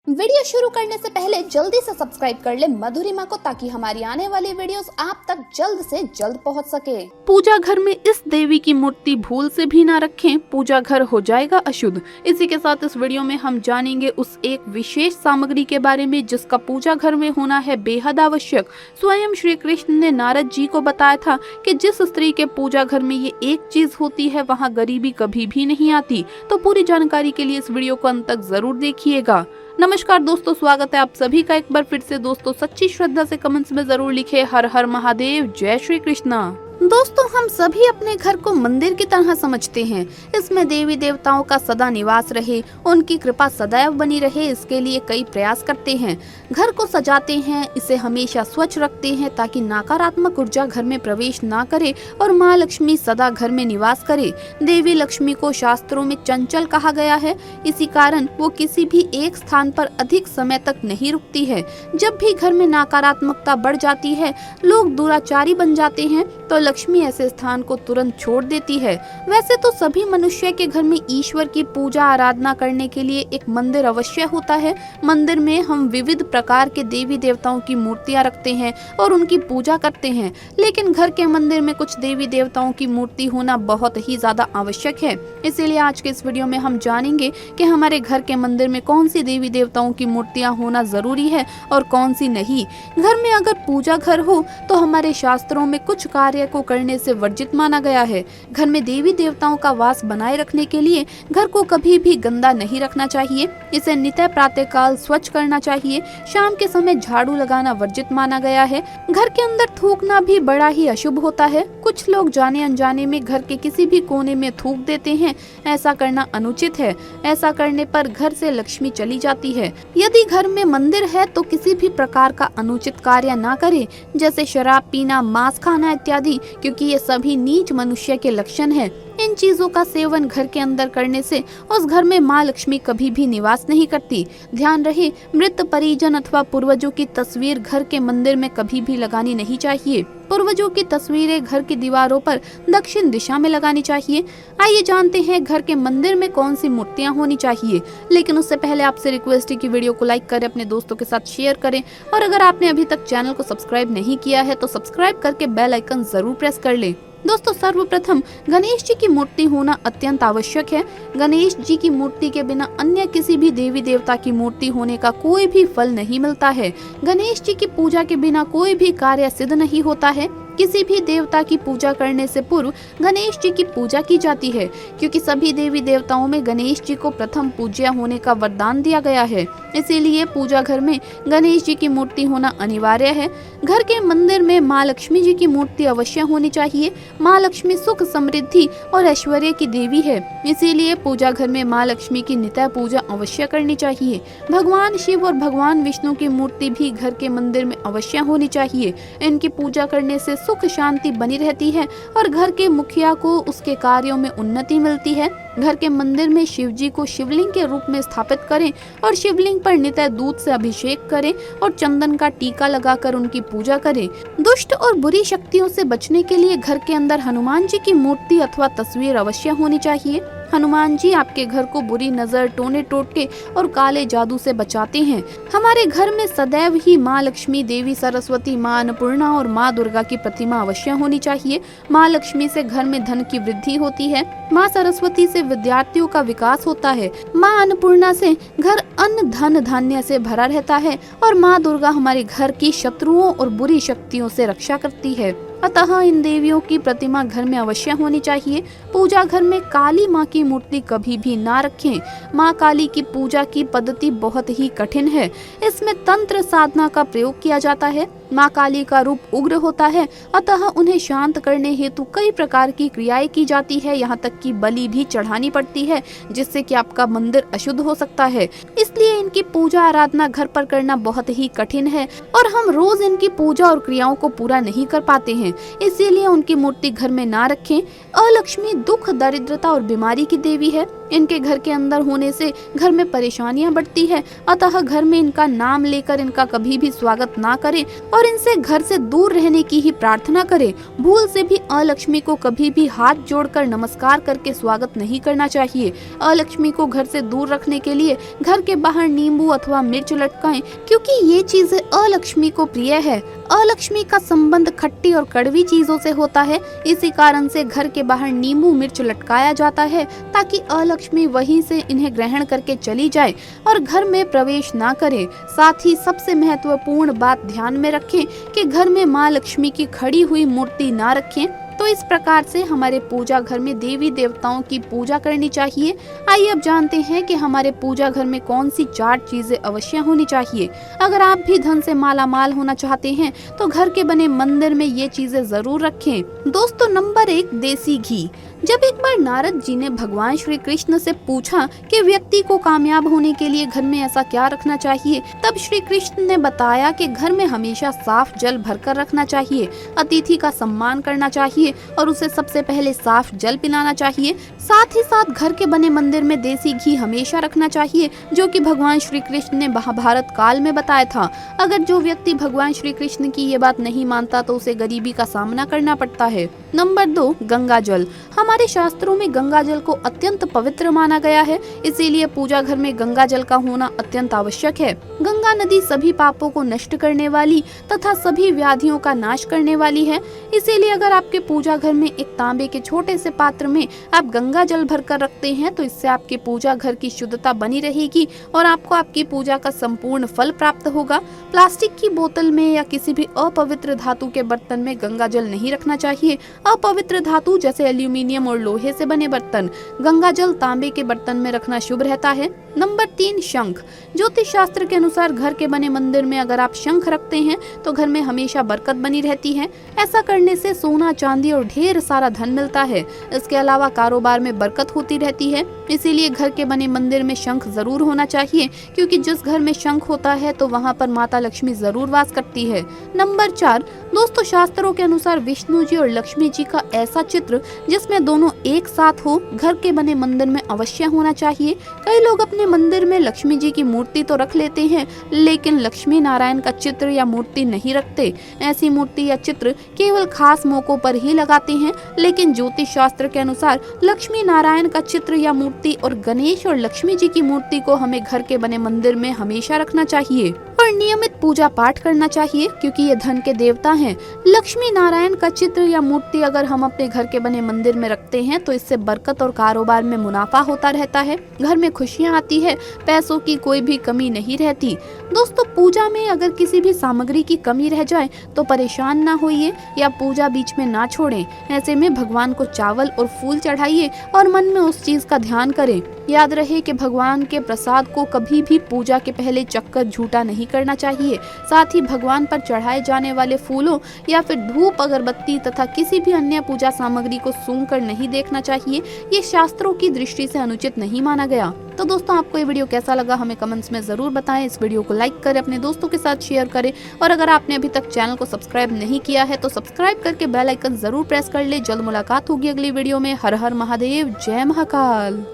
Video शुरू करने से पहले जल्दी से सब्सक्राइब कर ले मधुरिमा को, ताकि हमारी आने वाली वीडियोस आप तक जल्द से जल्द पहुंच सके। पूजा घर में इस देवी की मूर्ति भूल से भी ना रखें, पूजा घर हो जाएगा अशुद्ध। इसी के साथ इस वीडियो में हम जानेंगे उस एक विशेष सामग्री के बारे में जिसका पूजा घर में होना है बेहद आवश्यक। स्वयं श्री कृष्ण ने नारद जी को बताया था कि जिस स्त्री के पूजा घर में ये एक चीज होती है वहाँ गरीबी कभी भी नहीं आती। तो पूरी जानकारी के लिए इस वीडियो को अंत तक जरूर देखिएगा। नमस्कार दोस्तों, स्वागत है आप सभी का एक बार फिर से। दोस्तों सच्ची श्रद्धा से कमेंट्स में जरूर लिखे हर हर महादेव, जय श्री कृष्णा। दोस्तों हम सभी अपने घर को मंदिर की तरह समझते हैं। इसमें देवी देवताओं का सदा निवास रहे, उनकी कृपा सदैव बनी रहे, इसके लिए कई प्रयास करते हैं। घर को सजाते हैं, इसे हमेशा स्वच्छ रखते हैं ताकि नकारात्मक ऊर्जा घर में प्रवेश ना करे और माँ लक्ष्मी सदा घर में निवास करे। देवी लक्ष्मी को शास्त्रों में चंचल कहा गया है, इसी कारण वो किसी भी एक स्थान पर अधिक समय तक नहीं रुकती है। जब भी घर में नकारात्मकता बढ़ जाती है, लोग दुराचारी बन जाते हैं, तो लक्ष्मी ऐसे स्थान को तुरंत छोड़ देती है। वैसे तो सभी मनुष्य के घर में ईश्वर की पूजा आराधना करने के लिए एक मंदिर अवश्य होता है। मंदिर में हम विविध प्रकार के देवी देवताओं की मूर्तियां रखते हैं और उनकी पूजा करते हैं, लेकिन घर के मंदिर में कुछ देवी देवताओं की मूर्ति होना बहुत ही ज्यादा आवश्यक है। इसीलिए आज के इस वीडियो में हम जानेंगे कि हमारे घर के मंदिर में कौन सी देवी देवताओं की मूर्तियां होना जरूरी है और कौन सी नहीं। घर में अगर पूजा घर हो तो हमारे शास्त्रों में कुछ कार्य को करने से वर्जित माना गया है। घर में देवी देवताओं का वास बनाए रखने के लिए घर को कभी भी गंदा नहीं रखना चाहिए। इसे नित्य प्रातःकाल स्वच्छ करना चाहिए। शाम के समय झाड़ू लगाना वर्जित माना गया है। घर के अंदर थूकना भी बड़ा ही अशुभ होता है। कुछ लोग जाने अनजाने में घर के किसी भी कोने में थूक देते हैं, ऐसा करना अनुचित है। ऐसा करने पर घर से लक्ष्मी चली जाती है। यदि घर में मंदिर है तो किसी भी प्रकार का अनुचित कार्य ना करे, जैसे शराब पीना, मांस खाना इत्यादि, क्योंकि ये सभी नीच मनुष्य के लक्षण हैं। इन चीजों का सेवन घर के अंदर करने से उस घर में माँ लक्ष्मी कभी भी निवास नहीं करती। ध्यान रहे, मृत परिजन अथवा पूर्वजों की तस्वीर घर के मंदिर में कभी भी लगानी नहीं चाहिए। पूर्वजों की तस्वीरें घर की दीवारों पर दक्षिण दिशा में लगानी चाहिए। आइए जानते हैं घर के मंदिर में कौन सी मूर्तियां होनी चाहिए। लेकिन उससे पहले आपसे रिक्वेस्ट है कि वीडियो को लाइक करें, अपने दोस्तों के साथ शेयर करें, और अगर आपने अभी तक चैनल को सब्सक्राइब नहीं किया है तो सब्सक्राइब करके बेल आइकन जरूर प्रेस कर लें। दोस्तों सर्वप्रथम गणेश जी की मूर्ति होना अत्यंत आवश्यक है। गणेश जी की मूर्ति के बिना अन्य किसी भी देवी देवता की मूर्ति होने का कोई भी फल नहीं मिलता है। गणेश जी की पूजा के बिना कोई भी कार्य सिद्ध नहीं होता है। किसी भी देवता की पूजा करने से पूर्व गणेश जी की पूजा की जाती है, क्योंकि सभी देवी देवताओं में गणेश जी को प्रथम पूज्य होने का वरदान दिया गया है। इसीलिए पूजा घर में गणेश जी की मूर्ति होना अनिवार्य है। घर के मंदिर में माँ लक्ष्मी जी की मूर्ति अवश्य होनी चाहिए। माँ लक्ष्मी सुख, समृद्धि और ऐश्वर्य की देवी है, इसीलिए पूजा घर में माँ लक्ष्मी की नित्य पूजा अवश्य करनी चाहिए। भगवान शिव और भगवान विष्णु की मूर्ति भी घर के मंदिर में अवश्य होनी चाहिए। इनकी पूजा करने से सुख शांति बनी रहती है और घर के मुखिया को उसके कार्यों में उन्नति मिलती है। घर के मंदिर में शिव जी को शिवलिंग के रूप में स्थापित करें और शिवलिंग पर नित्य दूध से अभिषेक करें और चंदन का टीका लगाकर उनकी पूजा करें। दुष्ट और बुरी शक्तियों से बचने के लिए घर के अंदर हनुमान जी की मूर्ति अथवा तस्वीर अवश्य होनी चाहिए। हनुमान जी आपके घर को बुरी नजर, टोने टोटके और काले जादू से बचाते हैं। हमारे घर में सदैव ही माँ लक्ष्मी, देवी सरस्वती, माँ अन्नपूर्णा और माँ दुर्गा की प्रतिमा अवश्य होनी चाहिए। माँ लक्ष्मी से घर में धन की वृद्धि होती है। माँ सरस्वती से विद्यार्थियों का विकास होता है। माँ अन्नपूर्णा से घर अन्न धन धान्य से भरा रहता है और माँ दुर्गा हमारे घर की शत्रुओं और बुरी शक्तियों से रक्षा करती है। अतः इन देवियों की प्रतिमा घर में अवश्य होनी चाहिए। पूजा घर में काली माँ की मूर्ति कभी भी ना रखें। माँ काली की पूजा की पद्धति बहुत ही कठिन है। इसमें तंत्र साधना का प्रयोग किया जाता है। माँ काली का रूप उग्र होता है, अतः उन्हें शांत करने हेतु कई प्रकार की क्रियाएं की जाती है। यहाँ तक कि बलि भी चढ़ानी पड़ती है, जिससे कि आपका मंदिर अशुद्ध हो सकता है। इसलिए इनकी पूजा आराधना घर पर करना बहुत ही कठिन है और हम रोज इनकी पूजा और क्रियाओं को पूरा नहीं कर पाते हैं। इसीलिए उनकी मूर्ति घर में ना रखें। अलक्ष्मी दुख, दरिद्रता और बीमारी की देवी है। इनके घर के अंदर होने से घर में परेशानियां बढ़ती है, अतः घर में इनका नाम लेकर इनका कभी भी स्वागत ना करें और इनसे घर से दूर रहने की ही प्रार्थना करें। भूल से भी अलक्ष्मी को कभी भी हाथ जोड़कर नमस्कार करके स्वागत नहीं करना चाहिए। अलक्ष्मी को घर से दूर रखने के लिए घर के बाहर नींबू अथवा मिर्च लटकाएं, क्योंकि ये चीजें अलक्ष्मी को प्रिय है। अलक्ष्मी का संबंध खट्टी और कड़वी चीजों से होता है, इसी कारण से घर के बाहर नींबू मिर्च लटकाया जाता है ताकि अलक्ष्मी वहीं से इन्हें ग्रहण करके चली जाए और घर में प्रवेश ना करे। साथ ही सबसे महत्वपूर्ण बात ध्यान में रखें कि घर में माँ लक्ष्मी की खड़ी हुई मूर्ति ना रखें। तो इस प्रकार से हमारे पूजा घर में देवी देवताओं की पूजा करनी चाहिए। आइए अब जानते हैं कि हमारे पूजा घर में कौन सी 4 चीजें अवश्य होनी चाहिए। अगर आप भी धन से माला माल होना चाहते हैं तो घर के बने मंदिर में ये चीजें जरूर रखें। दोस्तों, नंबर 1, देसी घी। जब एक बार नारद जी ने भगवान श्री कृष्ण से पूछा कि व्यक्ति को कामयाब होने के लिए घर में ऐसा क्या रखना चाहिए, तब श्री कृष्ण ने बताया कि घर में हमेशा साफ जल भरकर रखना चाहिए, अतिथि का सम्मान करना चाहिए और उसे सबसे पहले साफ जल पिलाना चाहिए। साथ ही साथ घर के बने मंदिर में देसी घी हमेशा रखना चाहिए, जो कि भगवान श्री कृष्ण ने महाभारत काल में बताया था। अगर जो व्यक्ति भगवान श्री कृष्ण की ये बात नहीं मानता तो उसे गरीबी का सामना करना पड़ता है। नंबर 2, गंगा जल। हमारे शास्त्रों में गंगा जल को अत्यंत पवित्र माना गया है, इसीलिए पूजा घर में गंगा जल का होना अत्यंत आवश्यक है। गंगा नदी सभी पापों को नष्ट करने वाली तथा सभी व्याधियों का नाश करने वाली है, इसीलिए अगर आपके पूजा घर में एक तांबे के छोटे से पात्र में आप गंगा जल भरकर रखते हैं तो इससे आपकी पूजा घर की शुद्धता बनी रहेगी और आपको आपकी पूजा का संपूर्ण फल प्राप्त होगा। प्लास्टिक की बोतल में या किसी भी अपवित्र धातु के बर्तन में गंगा जल नहीं रखना चाहिए। अपवित्र धातु जैसे एल्यूमिनियम और लोहे से बने बर्तन, गंगा जल तांबे के बर्तन में रखना शुभ रहता है। नंबर 3, शंख। ज्योतिष शास्त्र के अनुसार घर के बने मंदिर में अगर आप शंख रखते हैं तो घर में हमेशा बरकत बनी रहती है। ऐसा करने से सोना चांदी और ढेर सारा धन मिलता है। इसके अलावा कारोबार में बरकत होती रहती है, इसीलिए घर के बने मंदिर में शंख जरूर होना चाहिए, क्योंकि जिस घर में शंख होता है तो वहाँ पर माता लक्ष्मी जरूर वास करती है। नंबर 4, दोस्तों, शास्त्रों के अनुसार विष्णु जी और लक्ष्मी जी का ऐसा चित्र जिसमें दोनों एक साथ हो घर के बने मंदिर में अवश्य होना चाहिए। कई लोग अपने मंदिर में लक्ष्मी जी की मूर्ति तो रख लेते हैं, लेकिन लक्ष्मी नारायण का चित्र या मूर्ति नहीं रखते। ऐसी मूर्ति या चित्र केवल खास मौकों पर ही लगाते हैं, लेकिन ज्योतिष शास्त्र के अनुसार लक्ष्मी नारायण का चित्र या मूर्ति और गणेश और लक्ष्मी जी की मूर्ति को हमें घर के बने मंदिर में हमेशा रखना चाहिए और नियमित पूजा पाठ करना चाहिए, क्योंकि ये धन के देवता हैं। लक्ष्मी नारायण का चित्र या मूर्ति अगर हम अपने घर के बने मंदिर में रखते हैं तो इससे बरकत और कारोबार में मुनाफा होता रहता है, घर में खुशियां आती है, पैसों की कोई भी कमी नहीं रहती। दोस्तों, पूजा में अगर किसी भी सामग्री की कमी रह जाए तो परेशान ना होइए या पूजा बीच में ना छोड़ें। ऐसे में भगवान को चावल और फूल चढ़ाइए और मन में उस चीज का ध्यान करें। याद रहे कि भगवान के प्रसाद को कभी भी पूजा के पहले चक्कर झूठा नहीं करना चाहिए। साथ ही भगवान पर चढ़ाए जाने वाले फूलों या फिर धूप, अगरबत्ती तथा किसी भी अन्य पूजा सामग्री को सूंघ कर नहीं देखना चाहिए। ये शास्त्रों की दृष्टि से अनुचित नहीं माना गया। तो दोस्तों, आपको ये वीडियो कैसा लगा हमें कमेंट्स में जरूर बताएं। इस वीडियो को लाइक करें, अपने दोस्तों के साथ शेयर करें और अगर आपने अभी तक चैनल को सब्सक्राइब नहीं किया है तो सब्सक्राइब करके बेल आइकन जरूर प्रेस कर ले। जल्द मुलाकात होगी अगली वीडियो में। हर हर महादेव, जय महाकाल।